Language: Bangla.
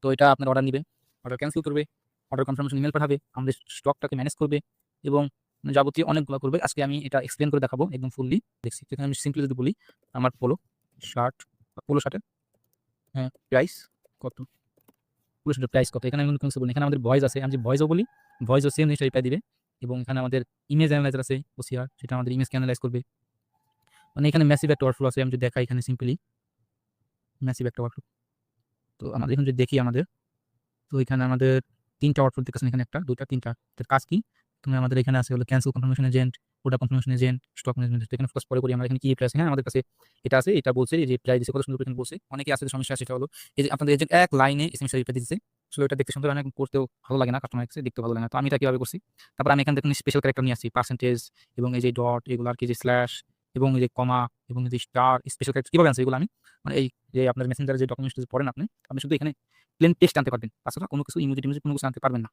তো এটা আপনার অর্ডার নিবে, অর্ডার ক্যান্সেল করবে, অর্ডার কনফার্মেশন ইমেল পাঠাবে, আমাদের স্টকটাকে ম্যানেজ করবে এবং যাবতীয় অনেকগুলো করবে। আজকে আমি এটা এক্সপ্লেন করে দেখাবো একদম ফুললি। দেখছি সেখানে আমি সিম্পলি যদি বলি আমার পোলো শার্টের হ্যাঁ প্রাইস কত, পোলো শার্টের প্রাইস কত, এখানে আমি কোনো কিছু বলি না। এখানে আমাদের ভয়েস আছে, আমি যে ভয়েসও বলি ভয়েসও সেম জিনিসটা রিপ্লাই দিবে। এবং এখানে আমাদের ইমেজ অ্যানালাইজার আছে ওসিআর, সেটা আমাদের ইমেজকে অ্যানালাইজ করবে। মানে এখানে ম্যাসিভ একটা ওয়ার্কফ্লো আছে, আমি যদি দেখাই এখানে সিম্পলি ম্যাসিভ একটা ওয়ার্কফ্লো। তো আমাদের এখন যদি দেখি আমাদের, তো এখানে আমাদের ৩টা ওয়ার্কফ্লো দেখতেছেন, এখানে ১টা ২টা ৩টা। তার কাজ কি? তুমি আমাদের এখানে আছে হলো cancel confirmation agent, order confirmation agent, stock management. এখানে ফোকাস পরে করি আমরা এখানে কি রিপ্লাই আছে। হ্যাঁ আমাদের কাছে এটা আছে, এটা বলছে যে রিপ্লাই দিছে কত সুন্দর করে এখানে বলছে। অনেকে আছে যে সমস্যা, সেটা হলো এই যে আপনাদের এজেন্ট এক লাইনে এসএমএস রিপ্লাই দিচ্ছে। আসলে এটা দেখতে সুন্দর হয় না, করতেও ভালো লাগে না, কাস্টমার কাছে দেখতে ভালো লাগে না। তো আমি এটা কিভাবে করছি, তারপর আমি এখানে দেখুন স্পেশাল ক্যারেক্টার নিয়ে আসছি, পার্সেন্টেজ এবং এই যে ডট এগুলো আর কি, যে স্ল্যাশ এবং এই যে কমা এবং এই যে স্টার, স্পেশাল ক্যারেক্টার কিভাবে আনছে এগুলো আমি, মানে এই যে আপনার মেসেঞ্জারে যে ডকুমেন্টস পড়েন আপনি শুধু এখানে প্লেন টেক্সট আনতে পারবেন, তাছাড়া কোনো কিছু ইমোজি টিমোজি কোনো কিছু আনতে পারবেন না।